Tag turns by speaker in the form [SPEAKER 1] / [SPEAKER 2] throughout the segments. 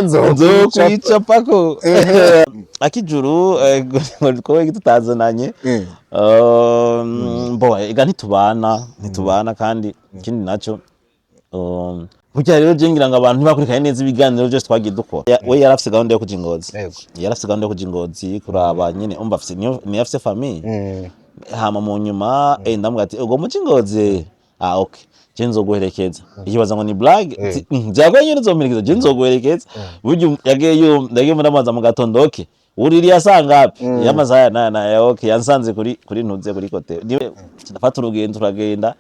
[SPEAKER 1] nzokwicapako akijuru ko gitutazananye bo ega ntitubana kandi ikindi naco burya rero jengira ngo abantu ntibakurikanye neza ibiganiro byose twagiye dukora we yarafise gahunda yo kuja Ingozi kuraba nyene umva afise ni afise famille hama mu nyuma ndamubwira ati ugo muca Ingozi okay je nzoguherekeza ikibaza ngo ni blague byagoye nyene nzomerekeza je nzoguherekeza buryo yagiye muramaza mu gatondoke uriri yasangapi yamaza na okay yansanze kuri ntuze kuri kote niwe ndafata urugendo turagenda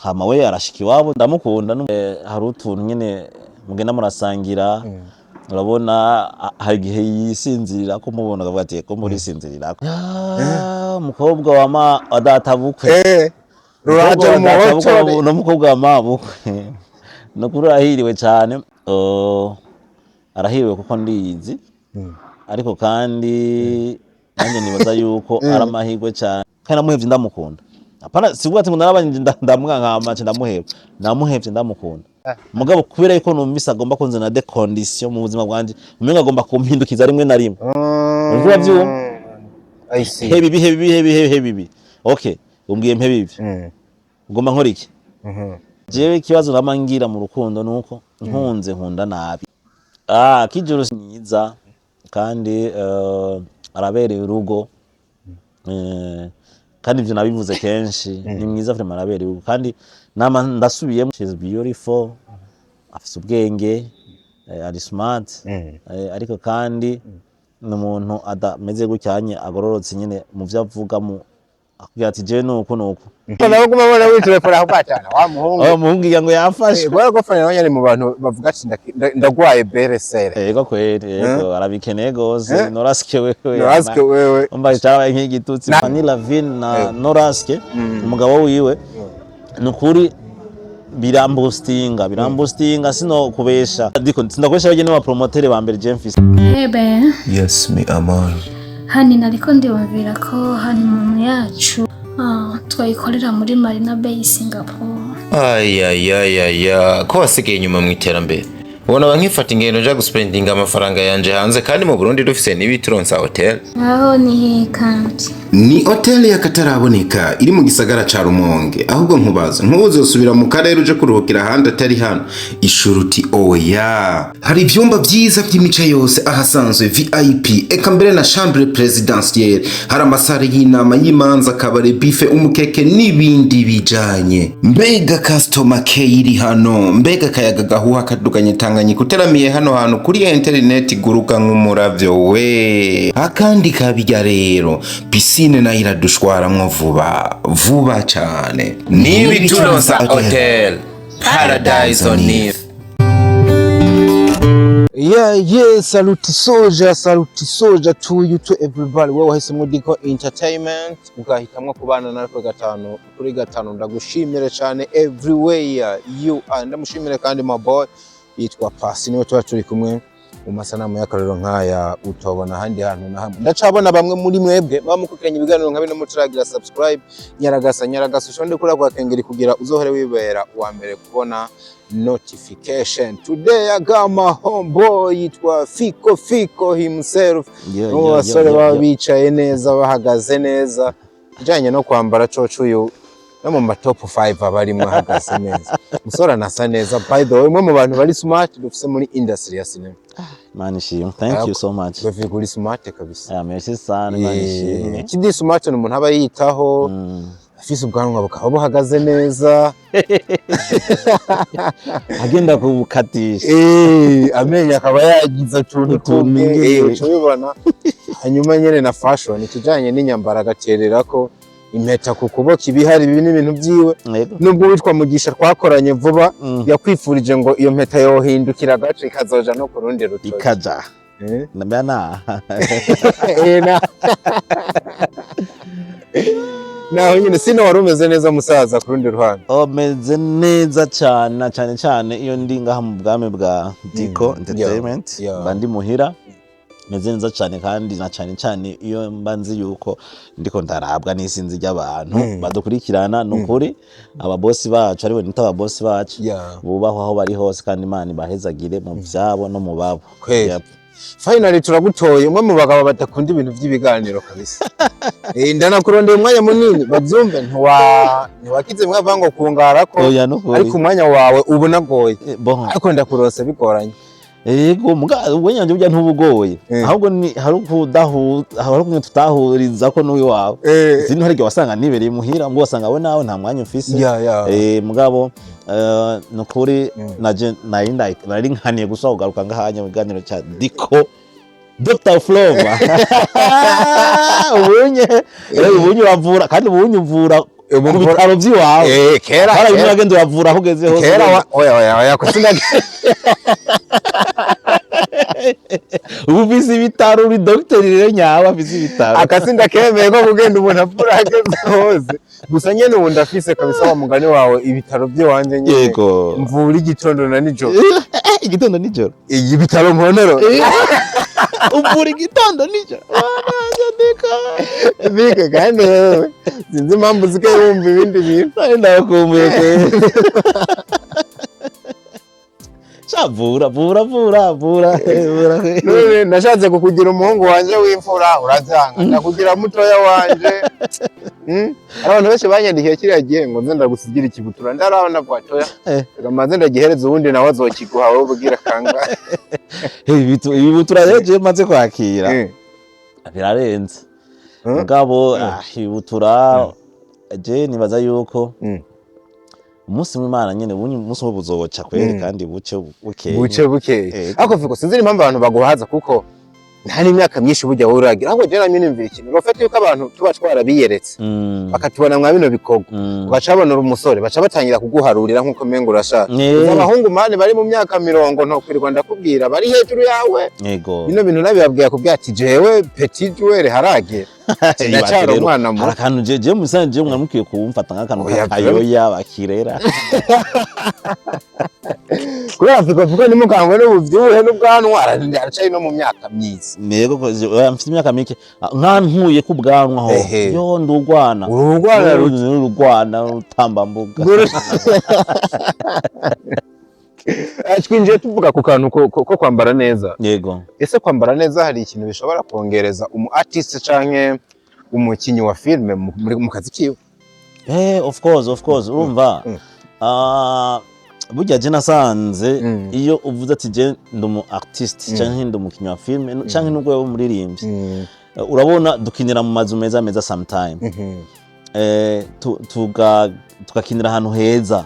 [SPEAKER 1] hama we arashiki wabo ndamukunda hari utuntu nyene mugenda murasangira urabona hari gihe yisinzirira ko mubona akavuga ati ko muri sinzirira umukobwa wa adatabukwe
[SPEAKER 2] ruraje mu hoto
[SPEAKER 1] no mukobwa wa mabukwe no kurahiriwe cyane arahiriwe kuko ndizi ariko kandi nanjye nibaza yuko ari amahirwe cyane kandi namuhevye ndamukunda apana sivuga ati ngo narabanje ndamwankama namuhevye ndamukunda mugabo kubera yuko numvise agomba kunzana de condition mu buzima bwanje umenga agomba kumpindukiza rimwe na rimwe urumva byumva
[SPEAKER 2] I see
[SPEAKER 1] hebibi okay umbwiye mpebibi ugomba nkora iki jewe kibazo namangira mu rukundo nuko nkunda nabi kijuru myiza kandi arabereye urugo kandi ivyo nabivuze kenshi ni mwiza vraiment arabereye urugo kandi nama ndasubiyemo she's beautiful afise ubwenge ari smart ariko kandi n'umuntu adameze gucyanye agororotse nyene mu vyo avuga mu akubwira ati je nuko
[SPEAKER 2] nawe kuma bona witelefona akupatana wa
[SPEAKER 1] muhungu yango yafashe
[SPEAKER 2] bora ko fanya abanyane mu bantu bavuga ati ndagwaye beresere
[SPEAKER 1] yego kweri yego arabikeneye gose Noraske wewe umba cyaba nk'igitutsi Fanny Lavine na Noraske umugabo wiwe nukuri birambustinga sino kubesha ndiko ndakoresha bagene ba promoter ba mbere Jemfis
[SPEAKER 3] yes me amal
[SPEAKER 4] hani nariko ndibabwira ko hani mu yacu twayikorera muri Marina Bay Singapore
[SPEAKER 3] ko wasigaye inyuma mu iterambere ubona bankifata ingendo nja guspendinga amafaranga yanje hanze kandi mu Burundi dufise n'ibituronsa hotel
[SPEAKER 4] aho ni kandi
[SPEAKER 3] ni hotel yakataraboneka iri mu gisagara ca Rumonge ahubwo nkubaza ntuzosubira mu karere uje kuruhukira handi atari hano ishuruti oya hari ivyumba vyiza vy'imica yose ahasanzwe VIP eka mbere na chambre présidentielle hari amasare y'inama y'imanza kabare bife umukeke n'ibindi bijanye mbega customer care iri hano mbega kayaga gahuha kaduganye Tanganyika uteramiye hano hantu kuri internet guruka nk'umuravyo we akandi kabijya rero piscine na iradushwaramwo vuba cyane nibi turonsa hotel paradise on earth.
[SPEAKER 2] Saluti soja to you to everybody. Wewe wahisemo Diko Entertainment ugahitamwo kubana natwe kuri gatanu ndagushimire cyane everywhere you are ndamushimire kandi my boy yitwa Pasi niwe turi kumwe mu masanamu y'akarero nkaya utobona handi hantu na hamwe ndacabona bamwe muri mwebwe bamukukenye ibiganiro nka bino muturagira subscribe nyaragasa ushonde kura kwa kengeri kugira uzohore wibera uwa mbere kubona notification. Today I got my homeboy yitwa Fiko himself abasore babicaye neza bahagaze neza kijanye no kwambara coco uyu no mu top 5 abari mwahagaze neza musora nasa neza by the way mwe mu bantu bari smart dufise muri industry ya cinema
[SPEAKER 1] manishimwe thank you so much
[SPEAKER 2] bavuye kuri smart kabisa
[SPEAKER 1] merci sana manishimwe
[SPEAKER 2] kindi smart ni umuntu aba yitaho afise ubwanwa bukaba buhagaze neza
[SPEAKER 1] agenda kubukatisha
[SPEAKER 2] amenye akaba yagiza tuntu tubibona hanyuma nyene na fashion kijanye n'inyambara agaterera ko impeta ku kuboko ibihari bibi n'ibintu byiwe nubwo witwa Mugisha twakoranye vuba yakwifurije ngo iyo mpeta yohindukira gace ikazoja no kurundi rutoki
[SPEAKER 1] ikaja nabana
[SPEAKER 2] naho nyine sino warumeze neza musaza kurundi ruhande
[SPEAKER 1] meze neza cyane iyo ndi ngaha mu bwame bwa Diko Entertainment bandi muhira meze neza cyane kandi na cyane iyo mba nzi yuko ndiko ndarabwa n'isinzi ry'abantu badukurikirana nukuri ababosi bacu ariwe nita ababosi bacu bubahwa aho bari hose kandi Imana ibahezagire mu byabo no mu babo.
[SPEAKER 2] Finally turagutoye umwe mu bagabo batakunda ibintu by'ibiganiro kabisa. Ndanakurondeye umwanya munini bavyumve ntiwakize mwavango kungara ko ariko umwanya wawe ubona goye ariko ndakurose bigoranye.
[SPEAKER 1] Yego ubwenyanje burya ntubugoye ahubwo ni hari tutahuriza ko n'uyu wawe zino harige wasanga nibereye muhira ngo wasanga we nawe nta mwanya ufise mugabo nukuri naje nari nkaniye gusa kugaruka ngahanya mu biganiro cya Diko Dr. Flova ubunye uravura kandi ubunye uvura mu bitaro by'iwawe
[SPEAKER 2] kera
[SPEAKER 1] hari ibintu agenda uravura aho ugeze hose
[SPEAKER 2] kera oya kusina
[SPEAKER 1] ubu bisi bitaro uri doctor rero nyawa bisi bitaro
[SPEAKER 2] akasinda kemeye ko kugenda umuntu apfura ageze hose gusa nyene ubu ndafise kabisa wa mugani wawe ibitaro byo wanje nyene
[SPEAKER 1] yego
[SPEAKER 2] mvura igitondo na nijoro
[SPEAKER 1] igitondo nijoro
[SPEAKER 2] iyi bitaro mponero
[SPEAKER 1] uvura igitondo nijoro
[SPEAKER 2] bike kandi sinzi impamvu zike wumva ibindi bintu
[SPEAKER 1] ndakumbuye Vura.
[SPEAKER 2] None nashatse kukugira umuhungu wanje w'imfura urazanga ndakugira mutoya wanje. Abantu bose banyandikiye kiriya gihe ngo nze ndagusigira ikibutura ndarabona ko atoya. Gamaze ndagihereza ubundi nawe azokiguha wowe ubugira kanga.
[SPEAKER 1] Ibibutura rero maze kwakira. Birarenze. Mugabo ibibutura je nibaza yuko umunsi w'Imana nyene umunsi w'ubuzoca kweri kandi buke
[SPEAKER 2] ako fiko sinzi impamvu abantu baguhaza kuko nta n'imyaka myinshi burya wowe uragira ahubwo je namye nimvira ikintu bafate yuko abantu tuba twarabiyeretse bakatubona mwa bino bikorwa bacabonera umusore baca batangira kuguharurira nkuko mengo urashaka abahungu mane bari mu myaka 40 nto kwirirwa ndakubwira bari hejuru yawe
[SPEAKER 1] yego
[SPEAKER 2] bino bintu nabibabwiye kubwira ati jewe petit joueur harage ndacaro umwana mu
[SPEAKER 1] harakantu je musanje mwamukwiye kumfata nk'akantu kayoya bakirera
[SPEAKER 2] kubera fiko ni mugangwe n'ubuvyibuhe n'ubwanwa aracaye no mu myaka myiza
[SPEAKER 1] nego mfite imyaka mike nkantuye ku bwanwa ho yo ndugwana rutamba mbuga
[SPEAKER 2] twinjiye tuvuga ku kantu ko kwambara neza
[SPEAKER 1] yego
[SPEAKER 2] ese kwambara neza hari ikintu bishobora kongereza umu artist canke umukinyi wa filme mu kazi kiwe
[SPEAKER 1] of course urumva burya je nasanze iyo uvuze ati je ndumu artist canke ndumukinyi wa filme canke nubwo yo muririmbyi urabona dukinira mu mazu meza sometime tugakinira ahantu heza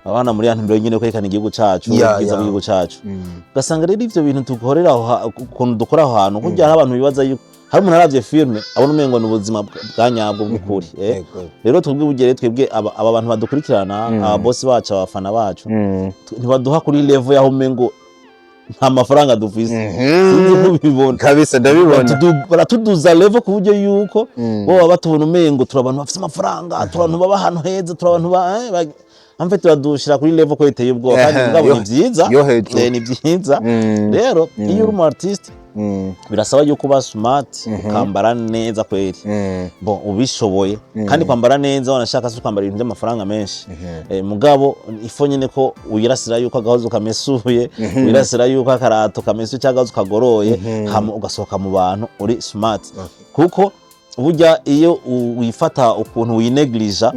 [SPEAKER 1] abana muri ya ntumbero nyine kwerekana igihugu cacu ubwiza bw'igihugu cacu ugasanga rero ivyo bintu dukorera aho ukuntu dukora aho hantu kugira hari abantu bibaza yuko hari umuntu aravye filme abona umengo n'ubuzima bwa nyabwo bw'ukuri rero twebwe aba bantu badukurikirana ababosi bacu abafana bacu ntibaduha kuri level yaho umengo nta mafaranga dufise sinzi kubibona kabisa ndabibona baratuduza level ku buryo yuko bo batubona umengo turabantu bafise amafaranga turabantu baba ahantu heza turabantu amfe turadushira kuri level ko iteye ubwoba kandi ngabo ni vyiza ni vyiza rero iyo uri mu artist birasaba yuko uba smart ukambara neza kweri bon ubishoboye kandi kwambara neza wanashaka se kwambara ibintu by'amafaranga menshi mugabo ifo nyene ko uyirasira yuko agahozo kamesuye uyirasira yuko akarato kamesuye cyangwa kagoroye hama ugasohoka mu bantu uri smart kuko burya iyo wifata ukuntu wineglija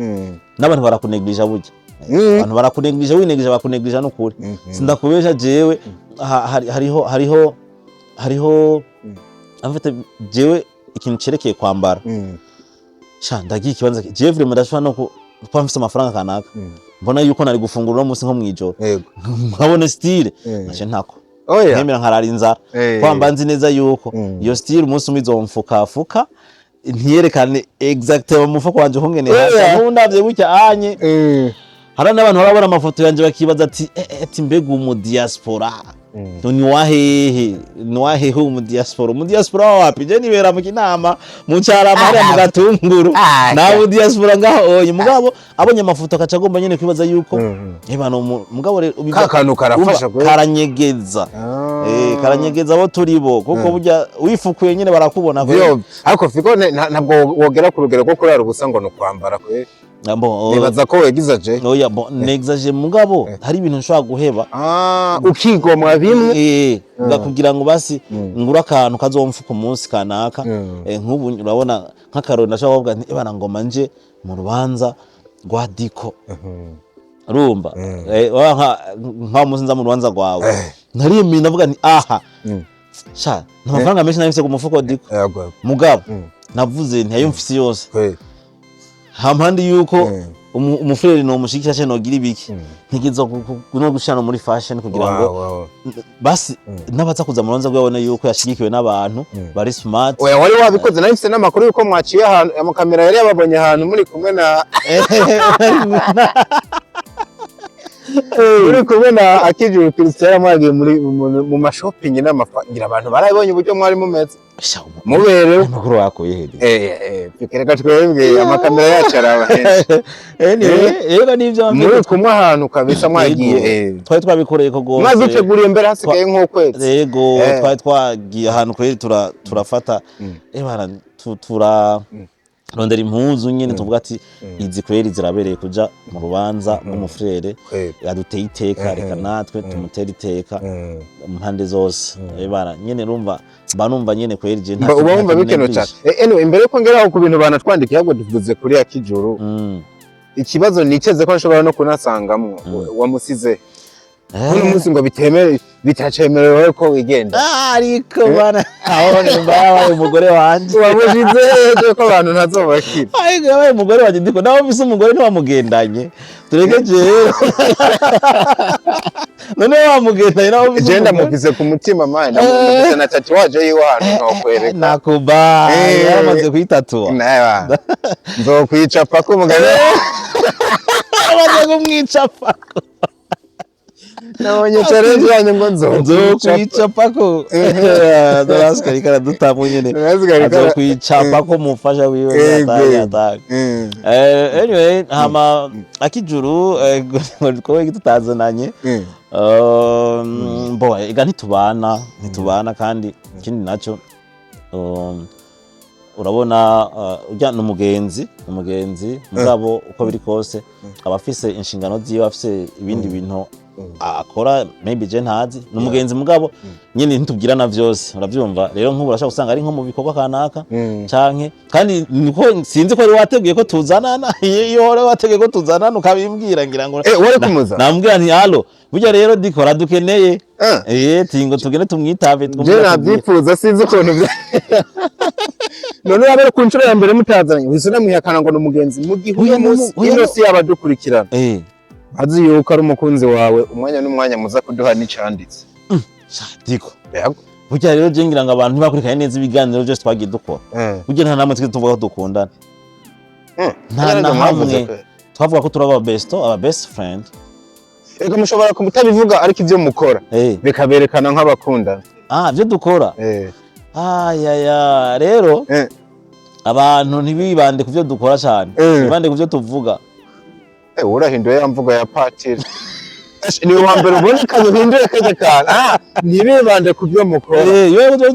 [SPEAKER 1] n'abantu barakuneglija burya abantu barakuneglija wineglija bakuneglija n'ukuri sindakubesha jewe hariho amfite jewe ikintu cerekeye kwambara sha ndagiye ikibanza jewe vraiment ndashobora no kuba mfise amafaranga kanaka mbona yuko nari gufungura no munsi nko mwijoro nkabona style naje ntako nemera nkarara inzara kwamba nzi neza yuko iyo style umunsi umwe izomfukafuka ntiyerekane exactement umufuko wanje hongene hasa n'undavye bucya anye hari n'abantu barabona amafoto yanje bakibaza ati mbega umu diaspora ni wahehe mu diaspora wapi je nibera mu Kinama mu Cyarama hari mu Gatunguru nawe diaspora ngaho oye mugabo abonye amafoto akaca agomba nyene kwibaza yuko ebano mugabo rero
[SPEAKER 2] kakanu karafasha
[SPEAKER 1] karanyegeza karanyegeza abo turibo kuko burya wifukuye nyene barakubona
[SPEAKER 2] ko ariko fiko ntabwo wogera ku rugero rwo kurara ubusa ngo no kwambara kwe nibaza ko wegizaje
[SPEAKER 1] oya negizaje mugabo hari ibintu nshobora guheba
[SPEAKER 2] ukigomwa bimwe
[SPEAKER 1] kugira ngo basi ngura akantu kazomfuka umunsi kanaka nk'ubu urabona nk'akarori nashaka kuvuga nti ebana ngoma nje mu rubanza rwa Diko rumba nka musinza mu rubanza rwawe nari mimi navuga nti aha sha n'amafaranga menshi nabifise ku mufuko Diko mugabo navuze nti ayo mfise yose hampande yuko umufrere no mushikira cyane nogira ibiki ntigizo no gushana muri fashion kugira ngo basi nabaza kuza mu rubanza rwabone yuko yashigikiwe n'abantu bari smart
[SPEAKER 2] oya wari wabikoze nabifise n'amakuru yuko mwaciye ahantu amakamera yari yababonye ahantu muri kumwe na uri kumwe na Akijuru Christian mwagiye mu mashopping n'amafangira abantu barabonye uburyo mwari mumeze muberewe
[SPEAKER 1] amakuru wakoye
[SPEAKER 2] hede bikereka twebwe amakamera yacu araba
[SPEAKER 1] rero nivyo
[SPEAKER 2] muri kumwe ahantu kabisa mwagiye
[SPEAKER 1] twari twabikoreye ko gose
[SPEAKER 2] maze uteguriye mbere hasigaye nk'ukwezi
[SPEAKER 1] yego twari twagiye ahantu kweri turafata ebana rondera impuzu nyene tuvuga ati izi kweri zirabereye kuja mu rubanza n'umufrere yaduteye iteka reka natwe tumutera iteka impande zose ebana nyene rumva banumva nyene kweri je
[SPEAKER 2] nta ubumva bikeno cyane anyway imbere yuko ngeraho ku bintu banatwandikiye ahubwo tuvuze kuri Akijuru ikibazo niceze ko nshobora no kunasangamwo wamusize uno munsi ngo bitemere bitacemerewe ko wigenda
[SPEAKER 1] ariko bana abone mbaye umugore wanje
[SPEAKER 2] wamujije ko abantu ntazobakira
[SPEAKER 1] ariko yabaye umugore wanje Diko nawe mfise umugore ntiwamugendanye tureke je none wamugendanye nawe mfise
[SPEAKER 2] agenda mufise ku mutima manje namufise na tatuwaje yiwe ahantu nokwereka
[SPEAKER 1] nakuba yaramaze kwitatua
[SPEAKER 2] nawa nzokwica ko umugabo
[SPEAKER 1] amaze kumwicapa
[SPEAKER 2] nabonye challenge yanyu ngo
[SPEAKER 1] nzokwicapa ko daraska rikara dutamu nyene nzokwicapa ko mufasha wiwe ataka anyway hama Akijuru ko gitutazananye bo ega ntitubana kandi ikindi naco urabona ujya n'umugenzi mugabo uko biri kose abafise inshingano ziwe afise ibindi bintu akora maybe je ntazi n'umugenzi mugabo nyine ntitubwirana vyose uravyumva rero nk'ubu urashaka gusanga ari nko mu bikorwa kanaka canke kandi niko sinzi ko ari wateguye ko tuzanana iyo wari wateguye ko tuzanana ukabimbwira ngira ngo
[SPEAKER 2] wari kumuza
[SPEAKER 1] nambwira nti allo burya rero Dikora dukeneye tingo tugene tumwitabe
[SPEAKER 2] je nabyifuza sinzi ukuntu none abere ku nshuro ya mbere mutazanye wisona mwihakana ngo n'umugenzi mu gihe uyu munsi inosi yabadukurikirana azi yuko ari umukunzi wawe umwanya n'umwanya muza kuduha n'icanditse
[SPEAKER 1] Diko burya rero je ngira ngo abantu ntibakurikanye neza ibiganiro byose twagiye dukora burya nta namwe twese tuvuga ko dukundana nta na hamwe twavuga ko turaba aba best friend
[SPEAKER 2] ego mushobora kumutabivuga ariko ivyo mukora bikaberekana nk'abakundana
[SPEAKER 1] byo dukora ya rero abantu ntibibande ku byo dukora cyane bibande ku byo tuvuga
[SPEAKER 2] urahinduye ya mvuga ya patiri ni wa mbere uboneka uhindure kaje kana ntibibande ku byo mukora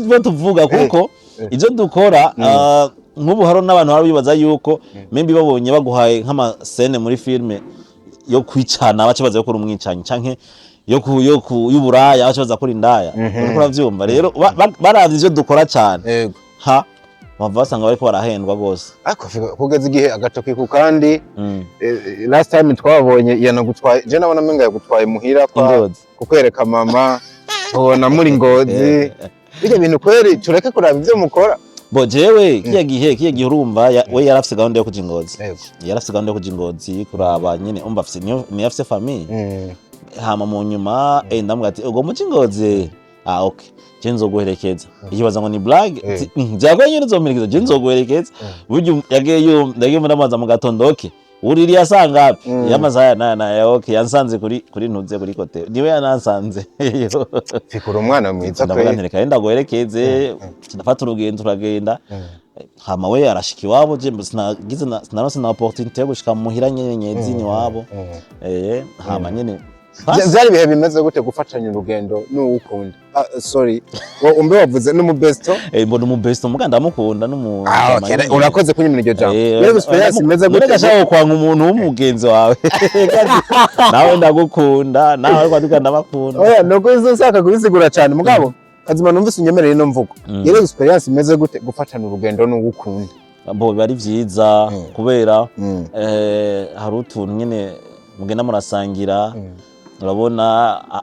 [SPEAKER 1] byo tuvuga kuko ivyo dukora nk'ubu haro n'abantu barabibaza yuko maybe babonye baguhaye nk'amasene muri filme yo kwicana bakibaza yo kuri umwicanyi canke y'uburaya bakibaza kuri indaya uriko uravyumva rero baravye ivyo dukora cyane bava basanga bariko barahendwa gose
[SPEAKER 2] ariko kugeza igihe agatoki ku kandi last time twabonye yanagutwaye je nabona menga yagutwaye muhira kwa kukwereka mama ubona muri Ngozi bijya bintu kweri tureke kuraba ivyo mukora
[SPEAKER 1] bo jewe kiya gihe urumva we yarafise gahunda yo kuja Ingozi yarafise gahunda yo kuja Ingozi kuraba nyene umva afise ni afise famille hama mu nyuma ndamubwira ati ugo mu Ingozi okay je nzoguherekeza ikibaza ngo ni blague byagoye nyine nzomerekeza je nzoguherekeza buryo yagiye muri amaza mu gatondoke uriri yasanga yamazaya na okay yansanze kuri ntuze kuri kote niwe yanansanze
[SPEAKER 2] fikura umwana mwiza
[SPEAKER 1] pe ndavuga nti guherekeze ndafata urugendo turagenda hama we arashika iwabo je sinarose na opportunité yo gushika muhira nyezi ni wabo hama nyene
[SPEAKER 2] byari bihe bimeze gute gufatanya urugendo n'uwukunda sorry umbe wavuze n'umubesto
[SPEAKER 1] mbona umubesto muganda amukunda
[SPEAKER 2] urakoze kunyimira iryo jambo rero experience imeze gute
[SPEAKER 1] gashaka kwanga umuntu w'umugenzi wawe nawe ndagukunda nawe kwaduka ndabakunda
[SPEAKER 2] oya nuko uzosaka kubisigura cyane mugabo kazima numvise unyemereye no mvugo rero experience imeze gute gufatana urugendo n'uwukunda
[SPEAKER 1] bo bari vyiza kubera hari utuntu nyene mugenda murasangira urabona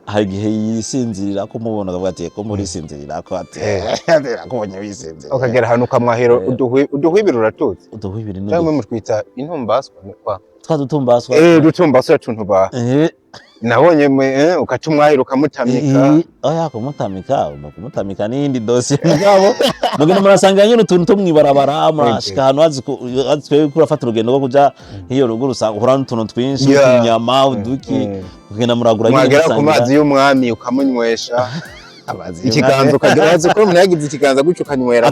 [SPEAKER 1] hari igihe yisinzirira ko mubona akavuga ati ko muri sinzirira ko ati akubonye wisinzirira
[SPEAKER 2] ukagera hano ukamwahero uduhwibira uratuze
[SPEAKER 1] uduhwibira
[SPEAKER 2] ni cyangwa mutwita intumbaswa kwa
[SPEAKER 1] dutumbaswa
[SPEAKER 2] dutumbaswa tuntu ba nabonye ukaca umwahiro ukamutamika
[SPEAKER 1] oya kumutamika n'indi dossier ngabo mugenda murasanga nyine utuntu tumwibarabara murashika hano azitwe kurafata urugendo rwo kuja hiyo ruguru usanga uhura n'utuntu twinshi inyama uduki kugenda muragura
[SPEAKER 2] mwagera ku mazi y'umwami ukamunywesha ikiganza ukagira ko umuntu yagize ikiganza gutyo ukanywera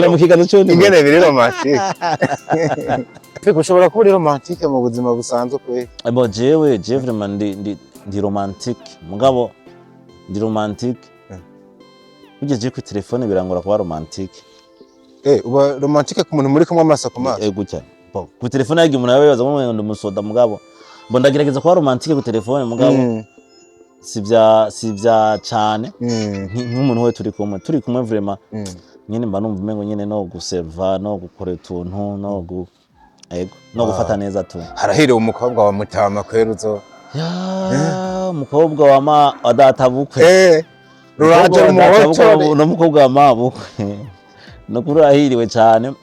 [SPEAKER 1] mu kiganza cyo
[SPEAKER 2] ingene biri romantique Fiko ushobora kuba romantique mu buzima busanzwe kwe
[SPEAKER 1] abo jewe vraiment ndi romantique mugabo ndi romantique ugeje ku telefone birangora kuba romantique
[SPEAKER 2] uba romantique ku muntu muri kumwe amaso ku maso
[SPEAKER 1] gutya ku telefone yagi umuntu yabaza ngo ndumusoda mugabo mbo ndagerageza kuba romantique ku telefone mugabo sivya cyane nk'umuntu we turi kumwe vraiment nyine mba numva umengo nyine no guserva no gukora utuntu no gufata neza tu
[SPEAKER 2] harahiriwe umukobwa wa mutama kweruzo
[SPEAKER 1] umukobwa wa adatabukwe
[SPEAKER 2] ruraje umuhotore
[SPEAKER 1] no mukobwa wa mabukwe no kurahiriwe cyane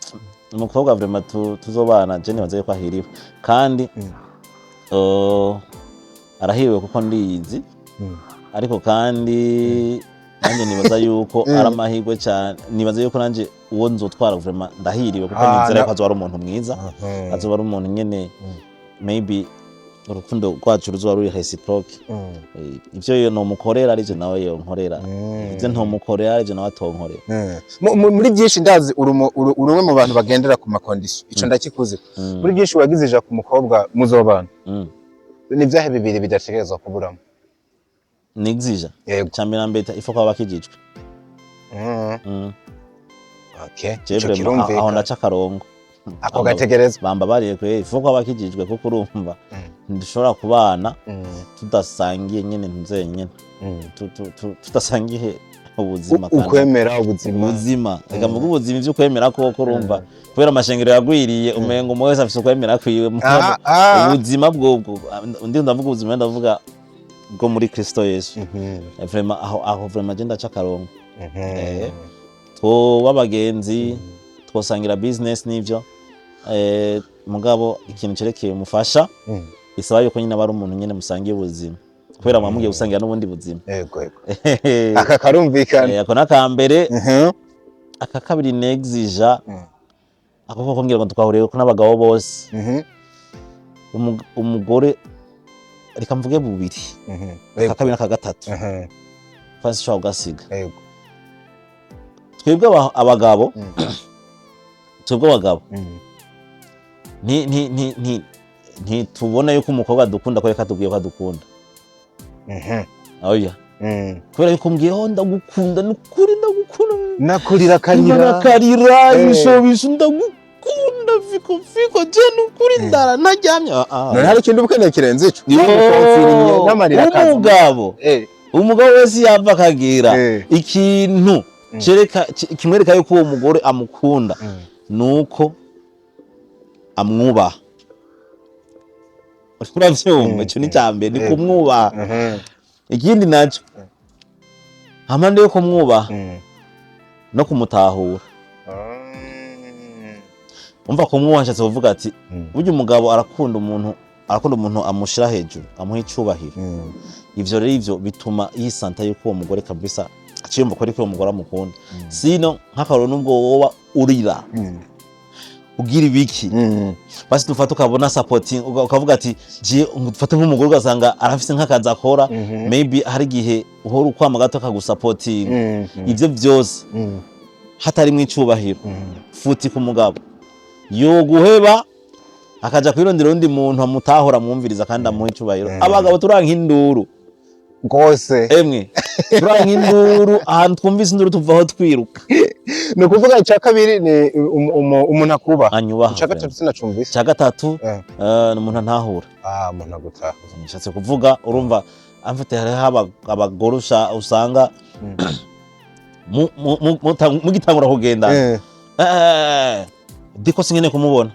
[SPEAKER 1] umukobwa vraiment tuzobana je nibaze ko ahiriwe kandi arahiriwe kuko ndizi ariko kandi nanje nibaza yuko ari amahirwe cyane nibaza yuko nanje uwo nzotwara vraiment ndahiriwe kuko nizera ko azoba ari umuntu mwiza azoba ari umuntu nyene maybe urukundo rwacu ruzoba ruri reciproque ivyo no mukorera arije nawe yo nkorera ivyo ntomukorera arije nawe atonkorera
[SPEAKER 2] muri byinshi ndazi urumwe mu bantu bagendera ku makondisyo ico ndakikuze muri byinshi wagize ija ku mukobwa muzobana ni vyahe bibiri bidategerezwa kuburamo
[SPEAKER 1] nigzija cyambere mbeta ifo kwa bakijijwe
[SPEAKER 2] okay
[SPEAKER 1] aho ndaca karongo
[SPEAKER 2] ako gategerezwa
[SPEAKER 1] bamba bariye kwe ifo kwa bakijijwe kuko urumva ndushobora kubana tudasangiye nyene ntuzenyene tudasangiye ubuzima
[SPEAKER 2] kandi ukwemera ubuzima
[SPEAKER 1] reka mugo ubuzima ivyo kwemera koko urumva kubera amashengero yagwiriye umengo umwese afise kwemera kwiwe ubuzima bwo ndi ndavuga ubuzima ndavuga bwo muri Kristo Yesu vraiment aho vraiment genda cakarongo two wabagenzi twosangira business nivyo mugabo ikintu cerekeye umufasha isaba yuko nyine bari umuntu nyene musangiye ubuzima kubera mwamugiye gusangira n'ubundi buzima
[SPEAKER 2] yego aka karumvikana
[SPEAKER 1] ako nakambere aka kabiri nexija ako kongira ngo twahuriye ko n'abagabo bose umugore reka mvuge bubiri aka kabiri n'aka gatatu fasi cyo ugasiga
[SPEAKER 2] yego
[SPEAKER 1] twebwe abagabo tubona yuko umukobwa dukunda ko reka tubwiye ko dukunda oya kubera yuko mbwiye ndagukunda n'ukuri ndagukunda
[SPEAKER 2] nakurira
[SPEAKER 1] karira ibishobisho ndagukunda fiko je n'ukuri ndara ntajyamye
[SPEAKER 2] hari ikintu ubukeneye kirenze ico
[SPEAKER 1] umugabo wese yava akagira ikintu kimwereka yuko uwo mugore amukunda nuko amwubaha uravyumva ico ni cyambere ni kumwubaha ikindi naco amande yo kumwubaha no kumutahura umva kumwubaha nshatse kuvuga ati burya umugabo arakunda umuntu amushira hejuru amuha icubahiro ivyo rero ivyo bituma yisanta yuko uwo mugore kabisa aciyumva ko ariko uwo mugore amukunda sino nk'akaroro nubwo woba urira ugira ibiki basi dufata ukabona supporting ukavuga ati je dufata nk'umugore ugasanga arafise nk'akazi akora maybe hari gihe uhora ukwama gato akagusupporting ivyo byose hatari mu icubahiro futi ku mugabo yo guheba akaja kwirondera undi muntu amutahora mwumviriza kandi amuha icubahiro abagabo turanka induru
[SPEAKER 2] gose
[SPEAKER 1] emwe turanka induru ahantu twumvise induru tuvaho twiruka
[SPEAKER 2] no kuvuga icya kabiri ni umuntu akuba
[SPEAKER 1] anyubaha
[SPEAKER 2] icya gatatu sinacumvise
[SPEAKER 1] icya gatatu ni umuntu ntahura
[SPEAKER 2] umuntu agutahura
[SPEAKER 1] nishatse kuvuga urumva amfite hariho abagore usanga mugitangura kugenda diko singene kumubona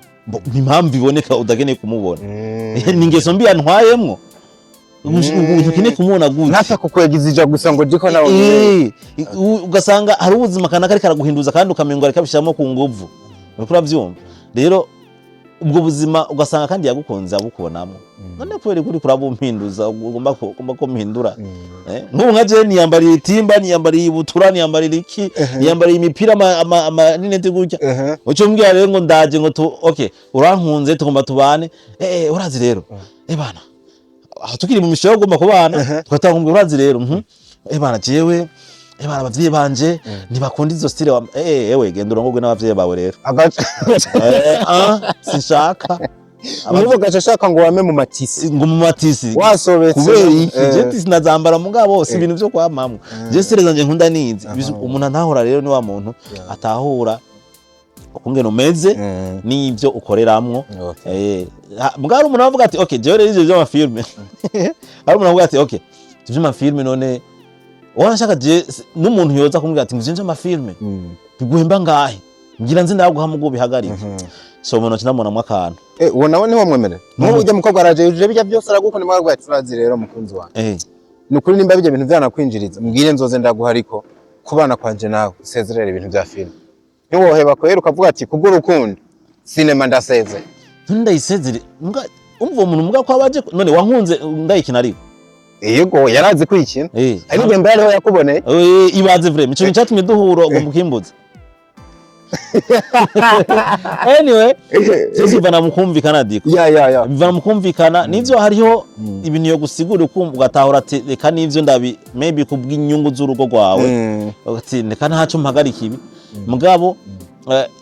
[SPEAKER 1] impamvu iboneka udakeneye kumubona ni ingeso mbi yantwayemwo ukeneye kumubona gute
[SPEAKER 2] nasa kukwegizija gusa ngo diko nawe
[SPEAKER 1] ugasanga hari ubuzima kanaka ariko araguhinduza kandi ukamengo ariko abishiramo ku nguvu uriko uravyumva rero ubwo buzima ugasanga kandi yagukunze abukubonamo none kweri kuri kurabumpinduza ugomba ko mpindura nk'ubu nka je niyambariye itimba niyambariye ibutura niyambariye iki niyambariye imipira ninete gutya uco mbwira rero ngo ndaje ngo okay urankunze tugomba tubane urazi rero bana aho tukiri mu mishayo ugomba kubana tugatanga urazi rero bana jewe bana abavyeyi banje ntibakunda izo style ewe genda urongogwe n'abavyeyi bawe rero sinshaka
[SPEAKER 2] Nuko gashaka ngo wame mu matisi
[SPEAKER 1] ngo mu matisi
[SPEAKER 2] wasobetse
[SPEAKER 1] kubera iki je sinazambara mugabo si ibintu byo kwamamwe je sereza nje nkunda nizi umuntu ntahura rero ni wa muntu atahura ukungene umeze n'ivyo ukoreramwo mugabo umuntu avuga ati okay je rero ivyo by'amafilme ari umuntu avuga ati okay ivyo by'amafilme none wanashaka je n'umuntu yoza kumbwira ati ngivyo by'amafilme biguhemba ngahe ngira nzi ndaguha mugo bihagarika so umuntu kinamona mwakantu
[SPEAKER 2] uwo nawe ni wamwemere n'ubu ujya mukobwa araje yuje bijya byose aragukona mwarwa turazi rero mukunzi wawe nukuri nimba bijya bintu byanakwinjiriza mbwire nzoze ndaguha ariko kubana kwanje nawe sezerera ibintu bya filme ntiwoheba ko rero ukavuga ati kubw'urukundo cinema ndaseze
[SPEAKER 1] ndayisezere umva umuntu muga ko abaje none wankunze ndayikina ariko
[SPEAKER 2] yego yarazi kwikina ari ngembe yariho yakuboneye
[SPEAKER 1] ibaze vreme ico cyatumye duhura ngo mukimbuze anyway sisi bana mukumvikana diko bana mukumvikana nivyo hariho ibintu yo gusigura ukumva ugatahura ati reka nivyo ndabi maybe kubw'inyungu z'urugo rwawe ati reka ntaco mpagarika ibi mugabo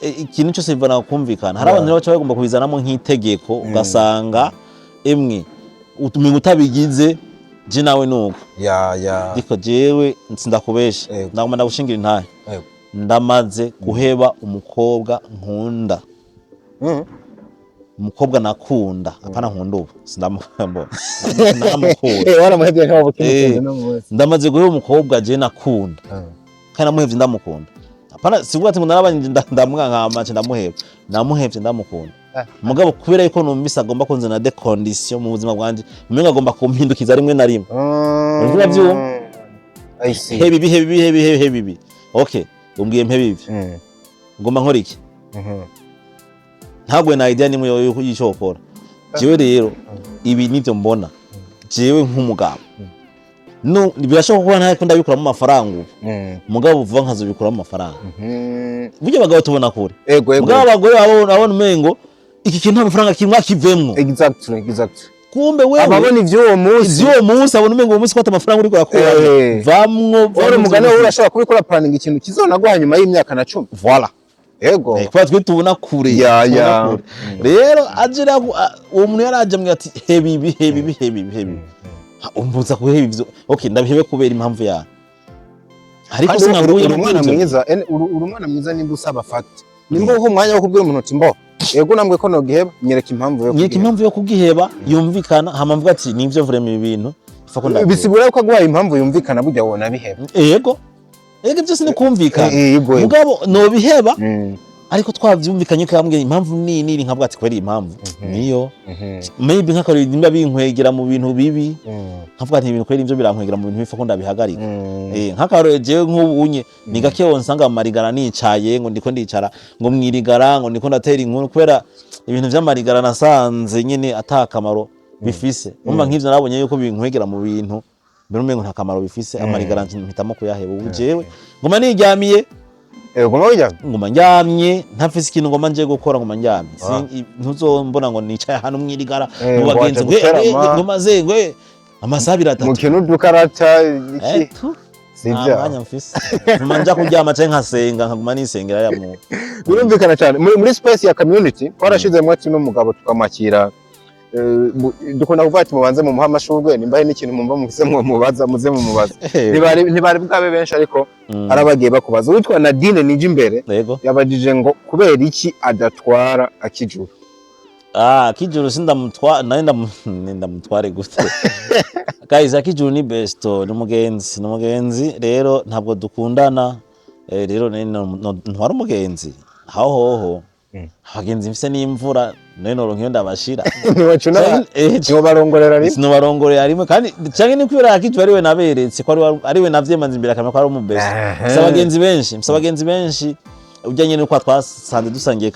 [SPEAKER 1] ikintu cyose bana kumvikana hari abantu rero cyo bagomba kubizanamo nk'itegeko ugasanga emwe utumenye utabigize je nawe nuko diko jewe nsindakubesha ndagomba ndagushingira intahe ndamaze guheba umukobwa nkunda umukobwa nakunda apana nkunda ubu sindamukunda
[SPEAKER 2] waramuhebye nk'abo kimukunda no mwese
[SPEAKER 1] ndamaze guheba umukobwa je nakunda kandi namuhevye ndamukunda apana siguga ati ngo narabanye ndamwanka ndamuheba namuhevye ndamukunda mugabo kubera yuko numvise agomba kunze na de condition mu buzima bwanje umenga agomba kumpindukiza rimwe na rimwe urumva byo hebi okay umbwiye mpe bibi ngomba nkora iki ntagwe na idea nimwe y'icokora jewe rero ibi nivyo mbona jewe nk'umugabo no birashobora kuba nta kunda bikura mu mafaranga umugabo uvuga nkazobikura mu mafaranga buryo bagabo tubona kure mugabo abagore abona umengo iki kintu amafaranga kimwa kivemwo
[SPEAKER 2] exactly
[SPEAKER 1] kumbe wewe
[SPEAKER 2] ababona ivyo munsi
[SPEAKER 1] abona umengo uwo munsi kwata amafaranga uri kurakora vamwo
[SPEAKER 2] ore mugane wowe urashobora kubikora planning ikintu kizonaguha nyuma y'imyaka na 10
[SPEAKER 1] voilà
[SPEAKER 2] yego
[SPEAKER 1] kwa twe tubona kure rero ajira uwo muntu yaraje mbwa ati hebibi umbuza kuheba ivyo okay ndabihebe kubera impamvu ya ariko sinaguye
[SPEAKER 2] urumwana mwiza nimba usaba fact nimba uho mwanya wo kubwira umuntu ati mbo yego nambwe ko no giheba nyereka impamvu yo kugiheba yumvikana hamamvuga ati nivyo vreme ibintu ifako ndabwo bisigura ko agwaye impamvu yumvikana burya wona biheba yego byose ni kumvikana mugabo no biheba ariko twavyumvikanye ko yambwiye impamvu nini nkavuga ati kweri impamvu niyo maybe nkakari nimba binkwegera mu bintu bibi nkavuga ati ibintu kweri ivyo birankwegera mu bintu bifako ndabihagarika nkakaro jewe nk'ubunye nigake wonsanga mu marigara nicaye ngo ndiko ndicara ngo mwirigara ngo ndiko ndatera inkuru kubera ibintu vy'amarigara nasanze nyene atakamaro bifise umva nk'ivyo nabonye yuko binkwegera mu bintu mbere umengo nta kamaro bifise amarigara mpitamo kuyaheba ubu jewe ngoma niryamiye Guma ujya
[SPEAKER 1] ngoma njyamye ntafise ikintu ngoma nje gukora ngoma njyamye ntuzombona ngo nicaye ahantu mwirigara mu bagenzi ntumaze ngwe amasaha 3
[SPEAKER 2] mu kintu dukarata iki sivya
[SPEAKER 1] mwanya mfise ntuma kuryama cyane nkasenga nkaguma nisengera ya mu
[SPEAKER 2] birumvikana cyane muri space ya community twarashizemo ati n'umugabo tukamakira dukunda kuvuga ati mubanze mu muhamashurwe nimbaye n'ikintu mumva mufise mwo mubaza muze mu mubaza ntibari bwabe benshi ariko arabagiye bakubaza witwa Nadine nije imbere yabajije ngo kubera iki adatwara akijuru
[SPEAKER 1] akijuru ndamutware gute guys akijuru ni besto ni mugenzi rero ntabwo dukundana rero ntwara umugenzi hoho abagenzi mfise n'imvura none ronke ndabashira
[SPEAKER 2] nibo barongorera
[SPEAKER 1] rimwe kandi canke ni kwira akijuru ariwe naberetse ko ariwe navyemanze imbere akamera ko ari umubesto abagenzi benshi ujyanye nuko twasanze dusangiye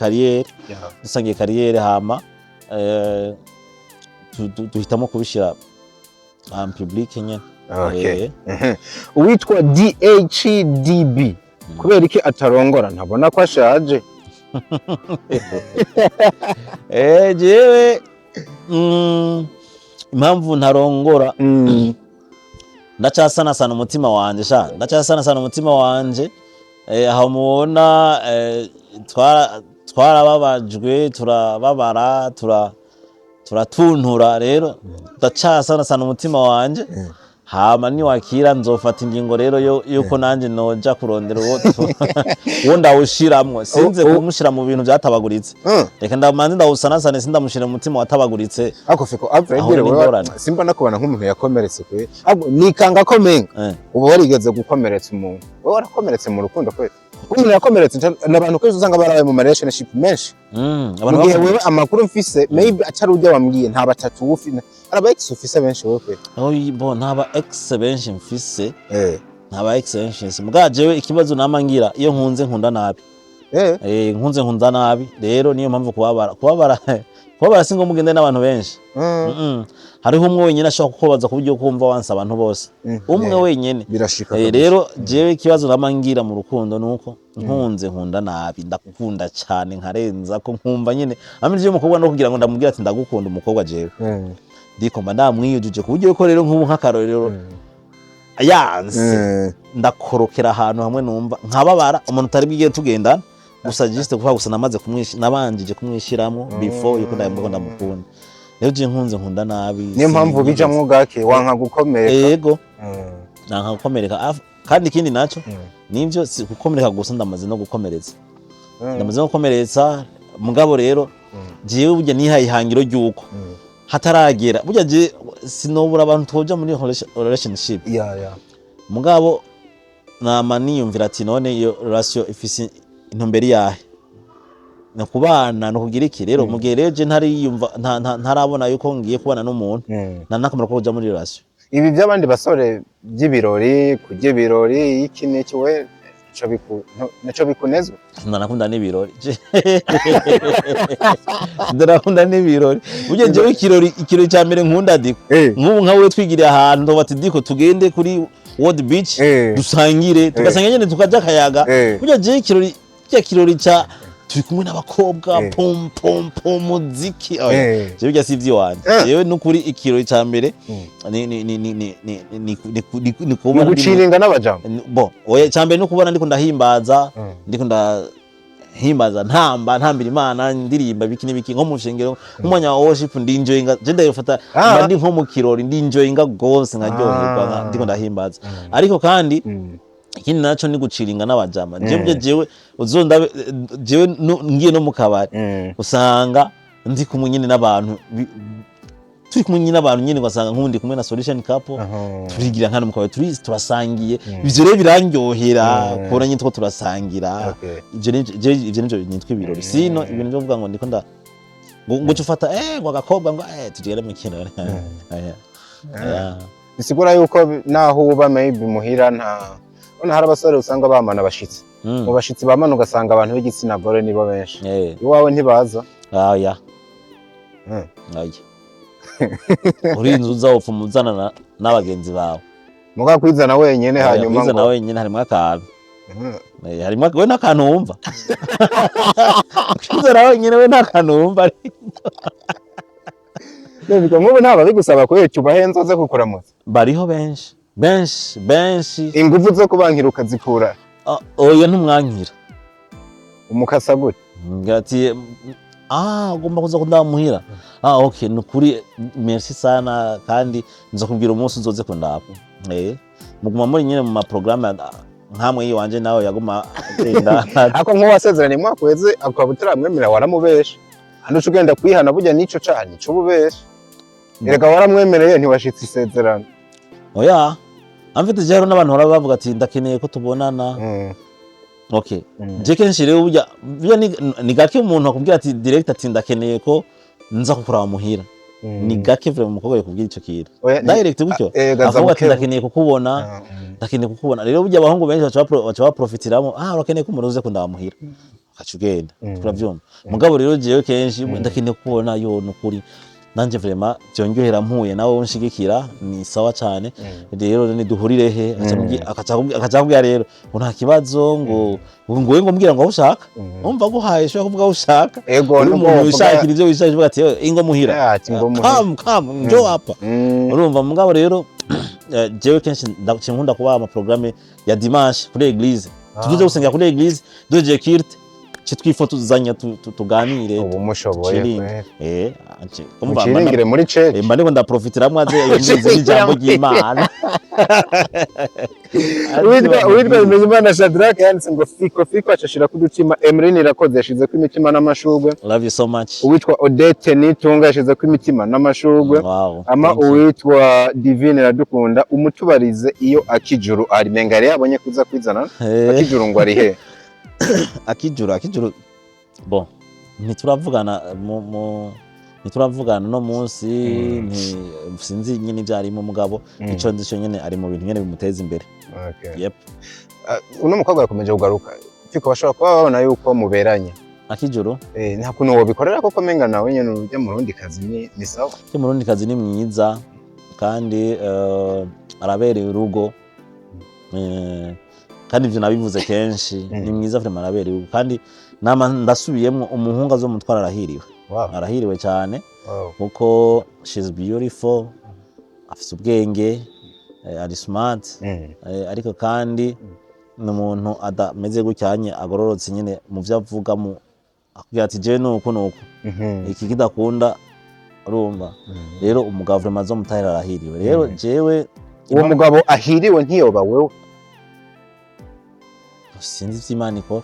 [SPEAKER 1] kariyeri hama duhitamo kubishira en public nyene.
[SPEAKER 2] Uwitwa DHDB kubera iki atarongora ntabona ko ashaje
[SPEAKER 1] jewe impamvu ntarongora ndacasana umutima wanje aho mubona twarababajwe turababara turatuntura rero ndacasana umutima wanje hama niwakira nzofata ingingo rero yuko nanje noja kurondera uwo ndawushiramwo sinze kumushira mu bintu byatabaguritse reka ndamanze ndawusanasane sindamushira mu mutima watabaguritse
[SPEAKER 2] ako fiko wewe simba nakubana nk'umuntu yakomeretse kwe nikanga komenga ubu warigeze gukomeretsa umuntu wewe warakomeretse mu rukundo kwe umuntu yakomeretse n'abantu kwese usanga barabaye mu relationship menshi abantu wewe amakuru mfise maybe atari ujya wambwiye nta batatu ufina araba ex ufise benshi wewe kwe
[SPEAKER 1] ntaba ex benshi mfise ntaba ex benshi mugajewe ikibazo namangira iyo nkunze nkunda nabi nkunze nkunda nabi rero niyo mpamvu kubabara singo mugende n'abantu benshi hariho umwe wenyine ashaka kukubaza ku buryo kumva wansa abantu bose umwe wenyine
[SPEAKER 2] birashika
[SPEAKER 1] rero jewe ikibazo namangira mu rukundo nuko nkunze nkunda nabi ndakukunda cyane nkarenza ko nkumva nyine amije umukobwa no kugira ngo ndamubwira ati ndagukunda umukobwa jewe ndikomba ndamwiyujuje ku buryo ko rero nk'ubu nk'akarorero yanse ndakorokera ahantu hamwe numva nkababara umuntu utari bwige tugendana gusa juste kuva gusa nabanjije kumwishiramo before yuko ndamukunda rero je nkunze nkunda nabi
[SPEAKER 2] niyo mpamvu bijamwo gake wanka gukomereka
[SPEAKER 1] yego nanka gukomereka kandi ikindi naco nivyo si gukomereka gusa ndamaze no gukomeretsa mugabo rero jewe burya nihaye ihangiro ryuko hataragera burya je sinobura abantu twoja muri relationship mugabo nama niyumvira ati none iyo relation ifise intumberi yahe no kubana no kugira iki rero mugihe rero je ntarabona yuko ngiye kubana n'umuntu nanakamara ko kuja muri relation
[SPEAKER 2] ibi by'abandi basore by'ibirori kujye ibirori iki n'iki we naco bikunezwe
[SPEAKER 1] ndakunda n'ibirori ndakunda n'ibirori uje jewe ikirori cya mbere nkunda diko nk'ubu nka we twigiriye ahantu ndo bati diko tugende kuri World Beach dusangire tugasangira nyene tukaja kayaga uje jewe ikirori cya turi kumwe n'abakobwa pom muziki je bijya sivyi wanje yewe nukuri ikirori cya mbere ni
[SPEAKER 2] kubona guciringa n'abajambo
[SPEAKER 1] oya cya mbere no kubona ndiko ndahimbaza ntambira Imana ndirimba biki n'ibiki nko mu shengero nk'umwanya wa worship ndinjoyinga je ndayifata ndi nko mu kirori ndinjoyinga gose nkaryoherwa ndiko ndahimbaza ariko kandi ikindi naco ni guciringa n'abajama jewe uzonda jewe ngiye no mu kabari usanga ndi kumwe nyine n'abantu turi kumwe n'abantu nyine gasanga nkundi kumwe na Solution Couple turigira nkana mu kabari turasangiye ivyo rero birandyohera kubona nyine two turasangira ivyo nivyo nitwa ibirori sino ibintu byo kuvuga ngo ndiko ngo cufata ngo agakobwa ngo tugere mu kintu
[SPEAKER 2] bisigura yuko naho uba maybe muhira nta hari abasore usanga bamana abashitsi mu bashitsi bamana ugasanga abantu b'igitsina gore nibo benshi iwawe ntibaza
[SPEAKER 1] aya urinze uzawupfa umuzana n'abagenzi bawe
[SPEAKER 2] muga kwizana wenyene hanyuma
[SPEAKER 1] kwizana wenyene harimo akantu harimo we n'akantu wumva kwizera wenyine we n'akantu wumva
[SPEAKER 2] Nubwo nk'ubu ntabwo bigusaba ko ubahenze zo kukuramutsa.
[SPEAKER 1] Bariho benshi
[SPEAKER 2] Ingufu zo kubankira ukazikura.
[SPEAKER 1] Oya ntumwankira.
[SPEAKER 2] Umukasa gute?
[SPEAKER 1] Ngati ugomba kuza kundamuhira. Okay nukuri merci sana kandi nzokubwira umunsi uzoze kundapa. Muguma muri nyine mu ma programme nkamwe yiwanje nawe yaguma agenda.
[SPEAKER 2] Ako nk'uwasezeranye mwakweze akabutira mwemera waramubesha. Hano ugenda kwihana burya nico cyane cy'ububesha. Erega waramwemereye ntiwashitse isezerano.
[SPEAKER 1] Oya amfite jero n'abantu hora bavuga ati ndakeneye ko tubonana. Okay. Je kenshi rero burya ni gake umuntu akubwira ati direct ati ndakeneye ko nza kukuraba muhira. Ni gake vre umukobwa yakubwira ico kira. Direct gutyo. Avuga ati ndakeneye kukubona. Ndakeneye kukubona. Rero burya abahungu benshi bacha baprofitiramo urakeneye ko umuntu uze kundaba muhira. Akacugenda. Turavyumva. Mugabo rero jewe kenshi ndakeneye kubona yo nukuri. Nanje vraiment byongerera mpuye nawe unshigikira ni sawa cyane. Rero ni duhurire he akacakubwira rero ngo nta kibazo ngo mbwira ngo ushaka umva guhaye shaka kuvuga ushaka
[SPEAKER 2] ego
[SPEAKER 1] n'umuntu wishakira ivyo wishakira uvuga ati ingo muhira come njo hapa urumva mugabo rero jewe kenshi ndacinkunda kuba ama programme ya dimanche kuri église tugize gusengera kuri église doje kirte twifotozanya tuganire
[SPEAKER 2] ubu mushoboye
[SPEAKER 1] umucirengere
[SPEAKER 2] muri church
[SPEAKER 1] mba ndiko ndaprofitiramwe aze yumvize ijambo ry'Imana.
[SPEAKER 2] Witwa Bimenyimana Shadrack yanditse ngo fiko acashira kudutima. Emeline Irakoze yashize ko imitima n'amashugwe.
[SPEAKER 1] Love you so much.
[SPEAKER 2] Uwitwa Odette Nitunga yashize ko imitima n'amashugwe. Ama uwitwa Divine Iradukunda umutubarize iyo akijuru ari mengare yabonye kuza kwizana akijuru ngo ari he.
[SPEAKER 1] Akijuru bon ntituravugana no munsi sinzi nyine ibyarimo mugabo ico ndico nyene ari mu bintu nyene bimuteza imbere. Yep.
[SPEAKER 2] Uno mukobwa yakomeje kugaruka fiko bashobora kuba babona yuko muberanye
[SPEAKER 1] akijuru
[SPEAKER 2] nta kuntu wobikorera koko menga nawe nyene urujya mu rundi kazi ni sawa
[SPEAKER 1] mu rundi kazi ni mwiza kandi arabereye urugo kandi ivyo nabivuze kenshi ni mwiza vraiment arabereye kandi nama ndasubiyemo umuhungu azomutwara arahiriwe. Arahiriwe cyane kuko she's beautiful afite ubwenge ari smart ariko kandi n'umuntu adameze gucyanye agororotse nyine mu byo avuga mu akubwira ati je nuko iki kidakunda urumva rero umugabo vraiment azomutahira arahiriwe rero jewe
[SPEAKER 2] uwo mugabo ahiriwe ntiyoba wewe
[SPEAKER 1] sinzi vy'Imana ikora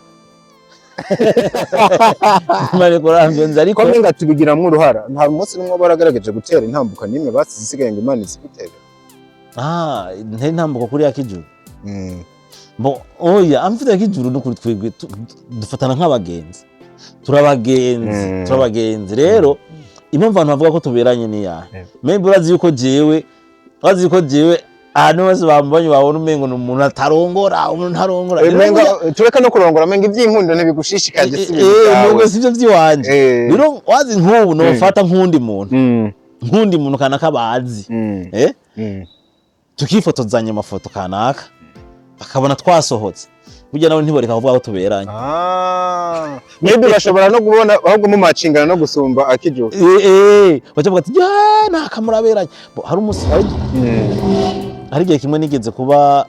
[SPEAKER 1] Imana kurambyonza ariko
[SPEAKER 2] menga tubigiramo uruhara nta munsi numwe baragaragaje gutera intambuka nimwe basize isigaye ngo Imana isibitera
[SPEAKER 1] ntari intambuko kuri yakijuru bo oya amfite yakijuru no kuri twegwe dufatana nk'abagenzi turabagenzi rero impamvu abantu bavuga ko tuberanye ni yahe maybe urazi yuko jewe bose bambonye babona umengo n'umuntu atarongora umuntu ntarongora
[SPEAKER 2] tureka no kurongora menga iby'inkundo ntibigushishikaje
[SPEAKER 1] nubwo sivyo vyiwanje rero wazi nk'ubu nofata nk'undi muntu kanaka bazi tukifotozanya amafoto kanaka bakabona twasohotse burya nawe ntiboreka kuvuga ko tuberanye
[SPEAKER 2] maybe bashobora no kubona ahubwo mu macingana no gusumba akijuru
[SPEAKER 1] bacavuga ati nakamuraberanye hari umusi hari igihe kimwe nigeze kuba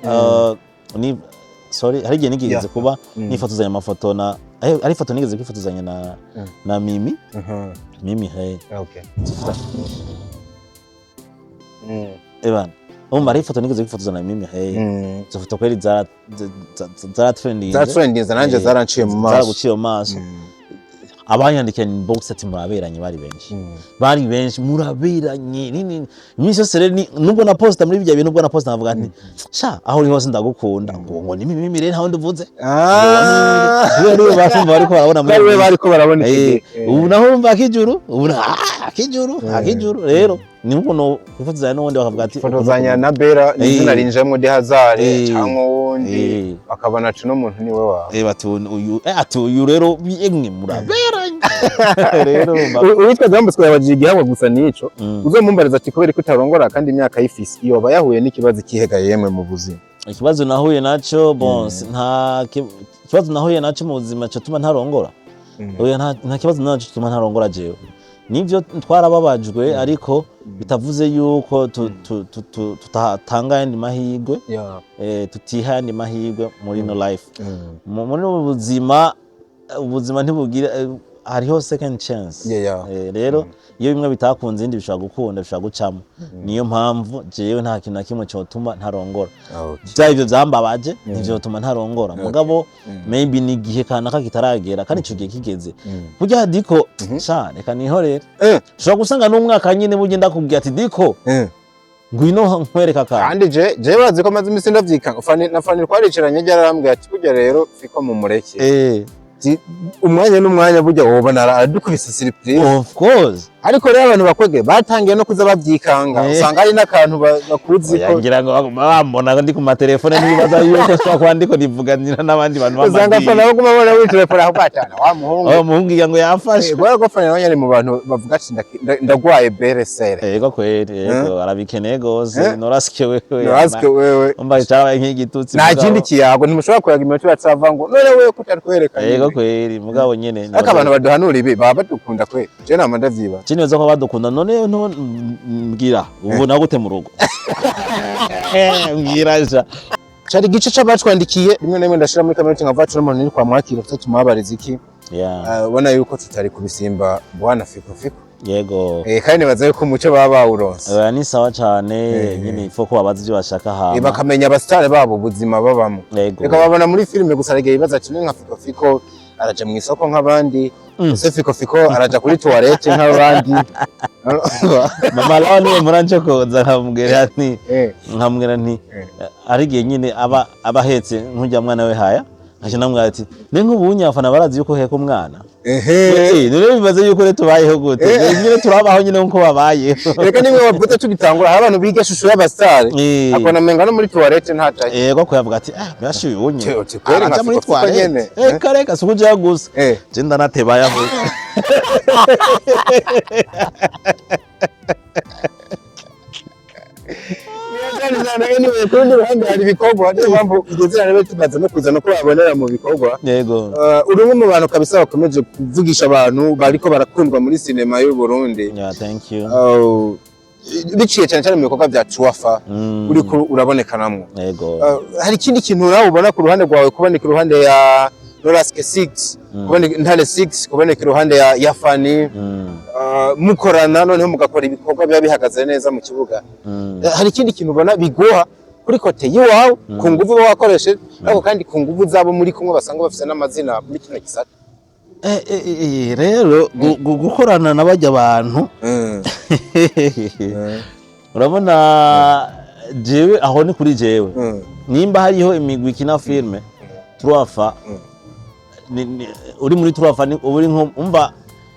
[SPEAKER 1] hari igihe nigeze kuba nifotozanya amafoto na ari foto nigeze kwifotozanya na Mimi hey Evan ari foto nigeze kwifotozanya na Mimi hey zo foto kweli za trending
[SPEAKER 2] nanje zaranciye mu maso
[SPEAKER 1] zaraguciye mu maso abanyandikiye inbox ati muraberanye bari benshi muraberanye nini iminsi yose rero nubwo na posta muri bijya bintu nubwo na posta navuga nti sha aho uri hose ndagukunda ngo ni Mimi rero ntaho ndivuze rero basumva bariko barabona ubu naho umva akijuru rero nubwo no kwifotozanya n'undi bakavuga ati
[SPEAKER 2] fotozanya na Bera n'izina rinjemo de Hazard cyangwa wundi akabana cyo n'umuntu niwe wawe
[SPEAKER 1] uyu rero yemwe muraberanye rero
[SPEAKER 2] uwitwa Zambutswe yabagiye igihango gusa nico uzomumbariza ati kubera ko utarongora kandi imyaka y'ifisi iyo bayahuye n'ikibazo kihegaye yemwe mu buzima
[SPEAKER 1] ikibazo nahuye naco nta kibazo nahuye naco mu buzima cyo tuma ntarongora. Oya nta kibazo naco tuma ntarongora jewe. Nivyo twarababajwe ariko bitavuze yuko tutatanga yandi mahirwe tutiha yandi mahirwe muri no life. Muri ubuzima ntibugira hariho second chance. Rero iyo bimwe bitakunze indi bishobora gukunda bishobora gucamo. Niyo mpamvu jewe nta kintu na kimwe cyotuma ntarongora. Ivyo byambabaje nivyo tuma ntarongora. Mugabo maybe ni gihe kanaka kitaragera kandi ico gihe kigeze. Burya Diko sha reka nihorera. Ushobora gusanga n'umwaka nyine bugenda kubwira ati Diko ngwino nkwereka
[SPEAKER 2] kandi je bazi ko maze imisi ndavyikanga fani twaricaranye ryarambwiye ati burya rero fiko mu mureke. Umwanya n'umwanya burya woba naradukubise surprise.
[SPEAKER 1] Of course.
[SPEAKER 2] Ariko rero abantu bakwege batangiye no kuza bavyikanga usanga ari n'akantu bakuzi ko
[SPEAKER 1] ngira ngo bambona ndi ku matelefone nibaza yuko swa kwandiko nivuganira n'abandi bantu bamandi.
[SPEAKER 2] Usanga fana no kumabona wi telefone aho patana wa
[SPEAKER 1] muhungu yango yafashe.
[SPEAKER 2] Bora ko fana nanyari mu bantu bavuga ati ndagwaye beresere.
[SPEAKER 1] Yego kweri yego arabikeneye gose noraske
[SPEAKER 2] wewe.
[SPEAKER 1] Umba cyabaye nk'igitutsi.
[SPEAKER 2] Nta kindi kiyago ntimushobora kuyaga iminota batava ngo none wewe kutarikwereka.
[SPEAKER 1] Yego kweri mugabo nyene.
[SPEAKER 2] Aka abantu baduhanura ibi baba badukunda kwe. Je nama ndavyiba.
[SPEAKER 1] Neza ko badukunda none mbwira ubu nagute mu rugo mbwira ja
[SPEAKER 2] cari gice c'abacwandikiye rimwe na rimwe ndashira muri kamera nkavacu n'umuntu ni kwa mwakira tutatu mabariza iki ubona yuko tutari kubisimba bwana fiko
[SPEAKER 1] yego
[SPEAKER 2] kandi baza yuko umuco baba bawuronse
[SPEAKER 1] ni sawa cyane nyine ifo ko babaza ibyo bashaka hama
[SPEAKER 2] bakamenya abastare babo ubuzima babamo reka babona muri filime gusa regeye bibaza ati nka fiko araja mu isoko nk'abandi ese fiko araja kuri toilette nk'abandi
[SPEAKER 1] mama lani muranje ko nzamubwira ati nkamwira nti ari gihe nyine abahetse nk'ujya mwana we haya aje namwe ati ne nk'ubunya afana barazi yuko heka umwana none bibaze yuko rero tubayeho gute nyine turabaho nyine nko babaye
[SPEAKER 2] reka nimwe bavuze tugitangura abantu biga shusho y'abastare akona menga no muri toilette ntataye
[SPEAKER 1] yego ko yavuga ati byashi ubunye aja muri toilette kareka sukuja gusa je ndanateba yaho
[SPEAKER 2] anyway kundi ruhande hari ibikorwa niyo mpamvu igeze rero tumaze no kuza no kubabonera mu bikorwa
[SPEAKER 1] yego
[SPEAKER 2] urumwe mu bantu kabisa bakomeje kuvugisha abantu bariko barakundwa muri sinema y'u Burundi.
[SPEAKER 1] Thank you.
[SPEAKER 2] Biciye cyane cyane mu bikorwa bya Chuafa uriko urabonekanamwe
[SPEAKER 1] yego
[SPEAKER 2] hari ikindi kintu nawe ubona ku ruhande rwawe kuboneka iruhande ya Noraske 6 kuboneka Ntale 6 kuboneka iruhande ya Fani mukorana noneho mugakora ibikorwa biba bihagaze neza mu kibuga hari ikindi kintu ubona biguha kuri kote yiwawe ku nguvu wakoreshe ariko kandi ku nguvu zabo muri kumwe basanga bafite n'amazina muri kino gisata
[SPEAKER 1] rero gukorana n'abajya abantu urabona jewe aho ni kuri jewe nimba hariho imigwi kina filme Truafa uri muri Truafa uri nko umva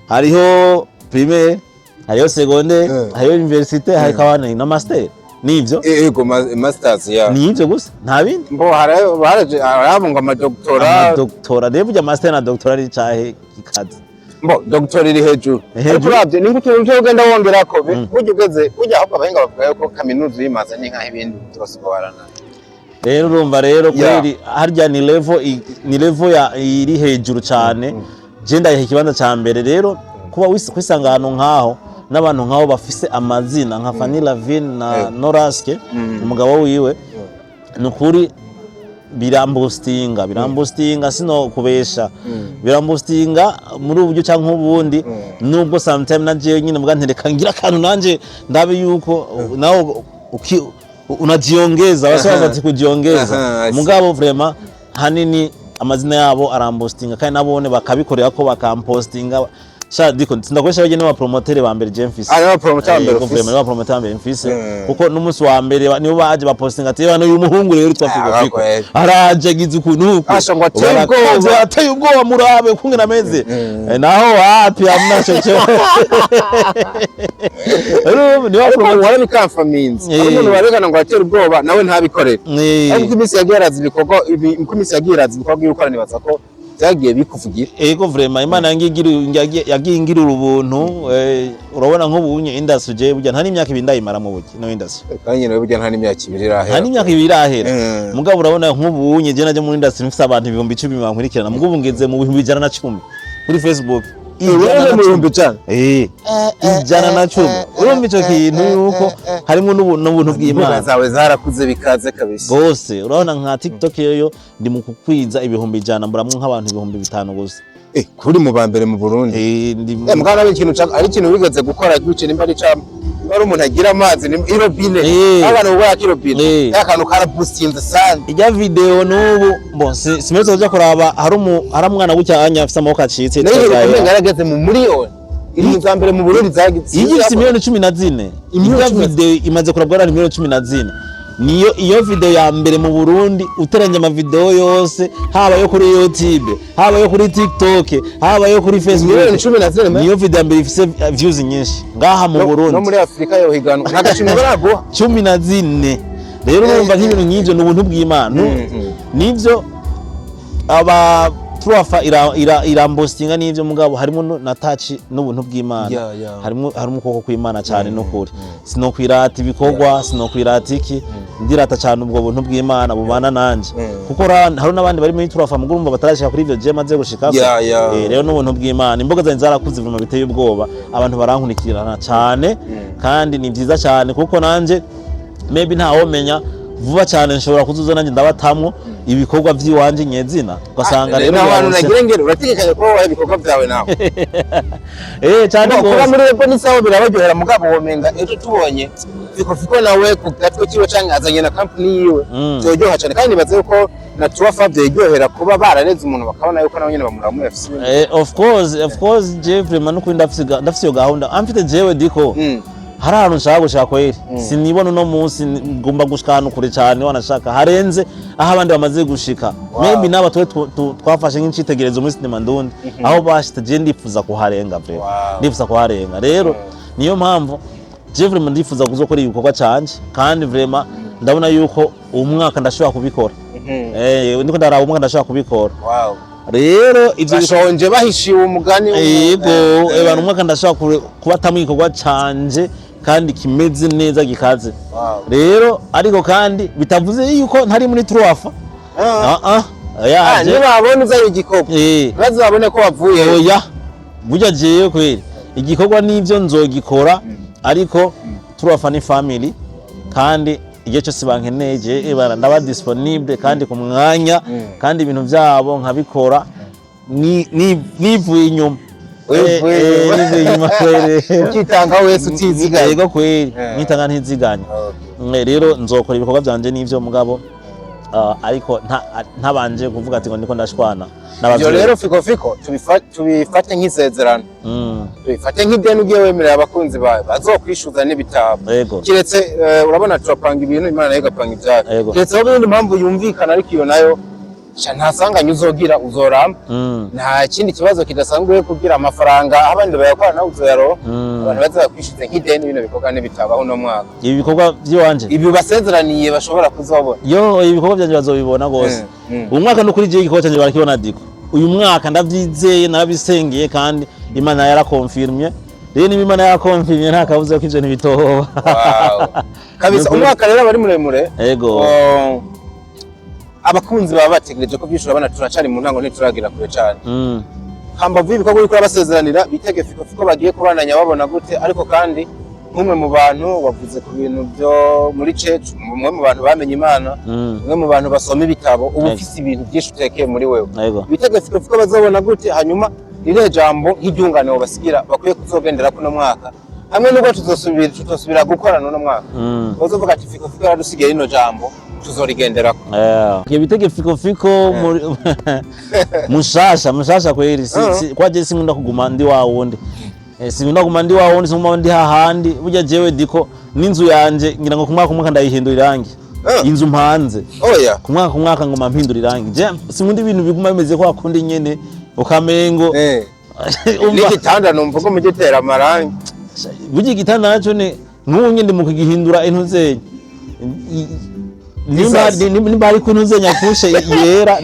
[SPEAKER 1] hariho primaire hariho secondaire hariho université hari kabana na master nivyo
[SPEAKER 2] yego masters ya
[SPEAKER 1] nivyo gusa nta bindi
[SPEAKER 2] mbo haraje arabunga
[SPEAKER 1] amadoktora rero burya master na doctora ari cahe kikazi
[SPEAKER 2] mbo doctor iri hejuru urabye ni ngutu uje ugenda wongerako burya ahubwo abahinga bavuga yuko kaminuza yimaze ni nkaho ibindi byose barana
[SPEAKER 1] rero urumva rero kweri harya ni level ya iri hejuru cyane je ndayihe kibanza ca mbere rero kuba kwisanga ahantu nkaho n'abantu nkaho bafise amazina nka Fanny Lavine na Noraske umugabo wiwe nukuri birambustinga sino kubesha birambustinga muri uburyo cyangwa ubundi nubwo sometimes naje nyine muga ntereka ngira kantu nanje ndabe yuko nawo unajiongeza wasaba ati kujiongeza mugabo vraiment hanini amazina yabo arambustinga kandi nabone bakabikorera ko bakampostinga Diko ndakoresha bagene ba promoter ba mbere Jemfis
[SPEAKER 2] ba promoter
[SPEAKER 1] ba promoter mbere Jemfis kuko n'umunsi wa mbere nibo baje ba postinga ati bana uyu muhungu rero twafiko araje gize ukuntu
[SPEAKER 2] ashangwa
[SPEAKER 1] ateye ubwoba murabe kungena meze naho wapi amna cece
[SPEAKER 2] niba promoter ni confirmings umuntu barekana ngo ateye ubwoba nawe ntabikorera ariko imisi yagiye arazi ibikorwa imisi yagiye arazi ibikorwa y'ukorana baza ko byagiye bikuvugira.
[SPEAKER 1] Ego vraiment Imana yagiye ingirira ubuntu urabona nk'ubunye industry je burya nta n'imyaka ibindi ndayimara mu buki no industry.
[SPEAKER 2] Kandi nawe burya nta n'imyaka ibiri irahera.
[SPEAKER 1] Nta n'imyaka ibiri irahera. Mugabo urabona nk'ubunye je naje muri industry mfite abantu 10,000 bankurikirana mugabo ngeze mu 110 kuri Facebook. Ijana na cumi urumva ico kintu yuko harimo n'ubuntu bw'Imana
[SPEAKER 2] zawe zarakuze bikaze kabisa
[SPEAKER 1] bose urabona nka TikTok yoyo ndi mu kukwiza 100 mburamwe nk'abantu 500 gusa
[SPEAKER 2] kuri mu bambere mu Burundi mugana ari ikintu wigeze gukora guce nimba ari cama ari umuntu agira amazi ni irobine abantu ubwa kirobine yakantu kara boostinze sana
[SPEAKER 1] ijya video n'ubu bon simeze kuja kuraba hari umwana w'ucyanya afite amaboko acitse
[SPEAKER 2] yarageze mu miliyoni iri zambere mu Burundi zagize
[SPEAKER 1] igifite miliyoni 14 ijya video imaze kurabwa miliyoni 14 niyo iyo video ya mbere mu Burundi uteranye ama video yose haba yo kuri YouTube haba yo kuri TikTok haba yo kuri Facebook niyo video ya mbere ifise views nyinshi ngaha mu Burundi
[SPEAKER 2] no muri Afrika yo higano ntagashimwe baraguha
[SPEAKER 1] 14 rero urumva nk'ibintu nk'ivyo n'ubuntu bw'Imana nivyo aba Truafa irambostinga n'ivyo mugabo harimo na touch n'ubuntu bw'Imana harimo ukoko kw'Imana cyane no kuri sinokwirata ibikorwa sinokwirata iki ndirata cyane ubwo buntu bw'Imana bubana nanje kuko hari n'abandi bari muri Truafa muguru umva batarashika kuri ivyo je maze gushika rero n'ubuntu bw'Imana imboga zanjye zarakuze vuba biteye ubwoba abantu barankunikirana cyane kandi ni byiza cyane kuko nanje maybe ntawo menya vuba cyane nshobora kuzuza nanjye ndabatamwo ibikorwa by'iwanje nyezina ugasanga
[SPEAKER 2] rero abantu nagirengero urategekanye ko wahe ibikorwa byawe nawe
[SPEAKER 1] cyane
[SPEAKER 2] ko muri rebo ni sawa birabaryohera mugabo womenga ejo tubonye Fikofiko nawe ku gatwe kiwe canke azanye na company yiwe byoryoha cyane kandi nibaze yuko na Truafa byoryohera kuba barareze umuntu bakabona yuko nawe nyene bamuramuye afise
[SPEAKER 1] of course Jeffrey manuko ndafise yo gahunda amfite jewe diko hari ahantu nshaka gushaka kweri sinibona no munsi ngomba gushika hano kure cyane wanashaka harenze aho abandi bamaze gushika maybe naba twafashe nk'icitegerezo muri sinema ndundi aho bashite je ndifuza kuharenga vre ndifuza kuharenga rero niyo mpamvu Jeffrey ndifuza kuzokora ibikorwa cyanje kandi vraiment ndabona yuko umwaka ndashobora kubikora ndiko ndaraba umwaka ndashobora kubikora rero ivyo
[SPEAKER 2] bishonje bahishiwe umugani
[SPEAKER 1] yego abantu umwaka ndashobora kubatamwe igikorwa canje kandi kimeze neza gikaze rero ariko kandi bitavuze yuko ntari muri Truafa
[SPEAKER 2] babone uzayo igikorwa bazabone ko wavuye
[SPEAKER 1] oya burya jewe kweri igikorwa n'ivyo nzogikora ariko Truafa ni family kandi igihe cyose bankeneye je ndaba disponible kandi ku mwanya kandi ibintu byabo nkabikora nivuye inyuma
[SPEAKER 2] ukitanga wese utiziganya
[SPEAKER 1] yego kweri nitanga ntiziganya rero nzokora ibikorwa byanje n'ivyo mugabo ariko ntabanje kuvuga ati ngo ndiko ndashwana
[SPEAKER 2] ibyo rero Fikofiko tubifate nk'isezerano tubifate nk'ideni ugiye wemerera abakunzi bawe bazokwishuza n'ibitabo kiretse urabona turapanga ibintu Imana nayo igapanga ibyayo kiretse aho ibindi mpamvu yumvikana ariko iyo nayo ntasanganye uzogira uzoramba nta kindi kibazo kidasanzwe kugira amafaranga abandi bayakora nawe uzoyaro abantu bazakwishuza nk'ideni bino bikorwa n'ibitabo aho no mwaka
[SPEAKER 1] ibi bikorwa by'iwanje
[SPEAKER 2] ibi basezeraniye bashobora kuzobona
[SPEAKER 1] ibi bikorwa byanje bazobibona gose umwaka no kuri je igikorwa cyanje barakibona diko uyu mwaka ndavyizeye narabisengeye kandi Imana yarakonfirmye rero niba Imana yarakonfirmye nta kabuze ko ivyo ntibitoba
[SPEAKER 2] kabisa umwaka rero bari muremure
[SPEAKER 1] yego
[SPEAKER 2] abakunzi baba bategereje ko byishura bana turacari mu ntango ntituragira kure cyane hambavu ibikorwa biko basezeranira bitege Fikofiko bagiye kubananya babona gute ariko kandi nk'umwe mu bantu wavuze ku bintu byo muri church umwe mu bantu bamenye Imana umwe mu bantu basoma ibitabo ubu ufise ibintu byinshi utekeye muri wewe bitege Fikofiko bazobona gute hanyuma rire jambo nk'ibyungane basigira bakwiye kuzogendera kuno mwaka hamwe n'ubwo tutosubira gukorana no mwaka bazovuga ati Fikofiko yaradusigaye ino jambo tuzorigenderako
[SPEAKER 1] bitege Fikofiko mushasha kweri kwa je sinkunda kuguma ndi wa wundi sinkunda kuguma ndi wa wundi sinkuma ndi hahandi burya jewe diko n'inzu yanje ngira ngo kumwaka umwaka ndayihindura irangi inzu mpanze kumwaka ngoma mpindura irangi je sinkunda ibintu biguma bimeze ko akundi nyene ukamengo
[SPEAKER 2] n'igitanda numva ko mugitera amarangi
[SPEAKER 1] burya igitanda naco ne nk'ubu nyine mu kugihindura intuzenye nimba ari kunuze nyakushe yera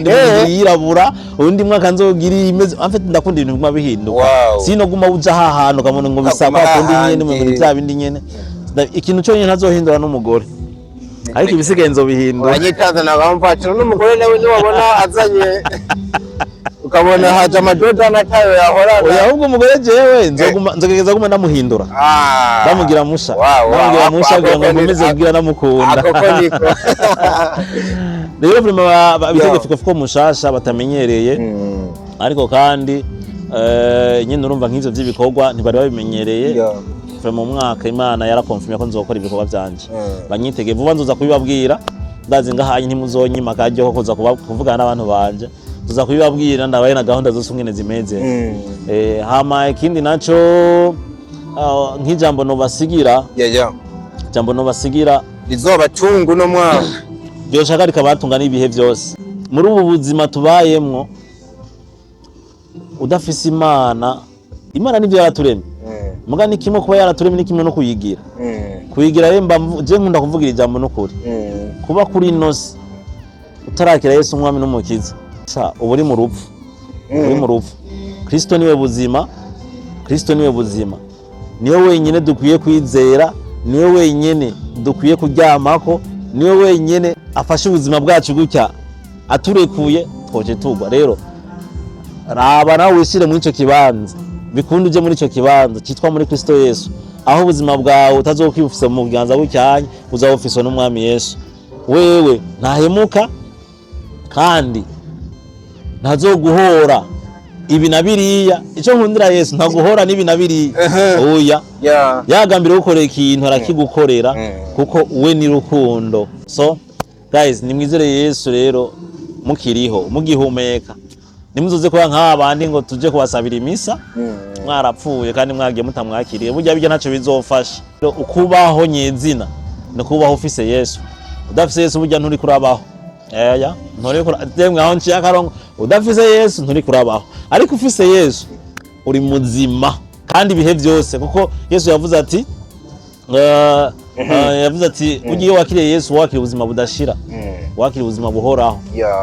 [SPEAKER 1] yirabura undi mwaka nzogira imeze amfite ndakunda ibintu biguma bihinduka sino guma uja hahano kamone ngo bisaba kundi nyene mu bintu bya bindi nyene ikintu cyo nyene ntazohindura n'umugore ariko ibisigaye nzobihindura
[SPEAKER 2] abanyitanze nabampatira n'umugore nawe ni wabona azanye ukabona haje amadoda natayo yahorana
[SPEAKER 1] oya ahubwo umugore jewe nzogegeza guma namuhindura ndamugira musha kugira ngo nkomeze kugira namukunda rero prima bitegefika fuko mushasha batamenyereye ariko kandi nyine urumva nk'ivyo by'ibikorwa ntibari babimenyereye mu mwaka Imana yarakonfirmye ko nzokora ibikorwa byanje banyitege vuba nzoza kubibabwira ndazi ngahanye ntimuzonyima kajyo ko kuza kuvugana n'abantu banje tuza kubibabwira ndabaye na gahunda zose ngene zimeze hama ikindi naco nk'ijambo no basigira jambo no basigira
[SPEAKER 2] rizoba tungu no mwaka
[SPEAKER 1] byo shakarika batunga n'ibihe byose muri ubu buzima tubayemwo udafise Imana nivyo yaraturemye muga ni kimwe kuba yaraturemye ni kimwe no kuyigira kuyigira remba je nkunda kuvugira ijambo no kuri kuba kuri nose utarakira Yesu umwami n'umukiza uburi mu rupfu Kristo niwe buzima niwe wenyene dukwiye kwizera niwe wenyene dukwiye kuryamako niwe wenyene afashe ubuzima bwacu gutya aturekuye twoje tugwa rero raba nawe wishire muri ico kibanza bikunda uje muri ico kibanza cyitwa muri Kristo Yesu aho ubuzima bwawe utazokwifuse mu biganza bucyanye uzawufiswa n'umwami Yesu wewe ntahemuka kandi ntazoguhora ibi nabiriya ico nkundira Yesu ntaguhora nibi nabiriya oya yagambira gukorera ikintu arakigukorera kuko we ni rukundo so guys nimwizere Yesu rero mukiriho mugihumeka nimuzoze kwa nk'abandi ngo tuje kubasabira imisa mwarapfuye kandi mwagiye mutamwakiriye burya bijya ntaco bizofasha ukubaho nyezina no kubaho ufise Yesu udafise Yesu burya nturi kurabaho nturi kurabaho aho nciye akarongo udafise Yesu nturi kurabaho ariko ufise Yesu uri muzima kandi ibihe byose kuko Yesu yavuze ati ugiye wakiriye Yesu wakiriye ubuzima budashira wakiriye ubuzima buhoraho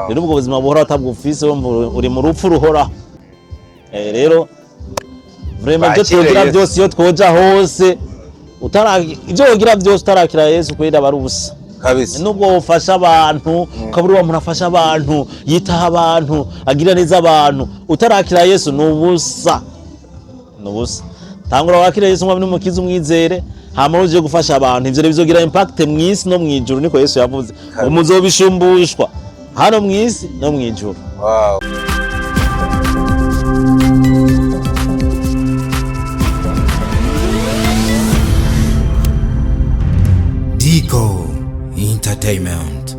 [SPEAKER 1] rero ubwo buzima buhoraho tabwufise uri mu rupfu ruhoraho rero vraiment byo twogira byose iyo twoja hose ibyo wogira byose utarakira Yesu kwera barubusa
[SPEAKER 2] kabisa
[SPEAKER 1] nubwo ufasha abantu ukabura wa muntu afasha abantu yitaha abantu agira neza abantu utarakira Yesu nubusa tangura wakira Yesu umwami n'umukiza umwizere hama uje gufasha abantu ivyo bizogira impact mwisi no mwijuru niko Yesu yavuze umuzobishumbushwa hano mwisi no mwijuru
[SPEAKER 3] Digo Entertainment.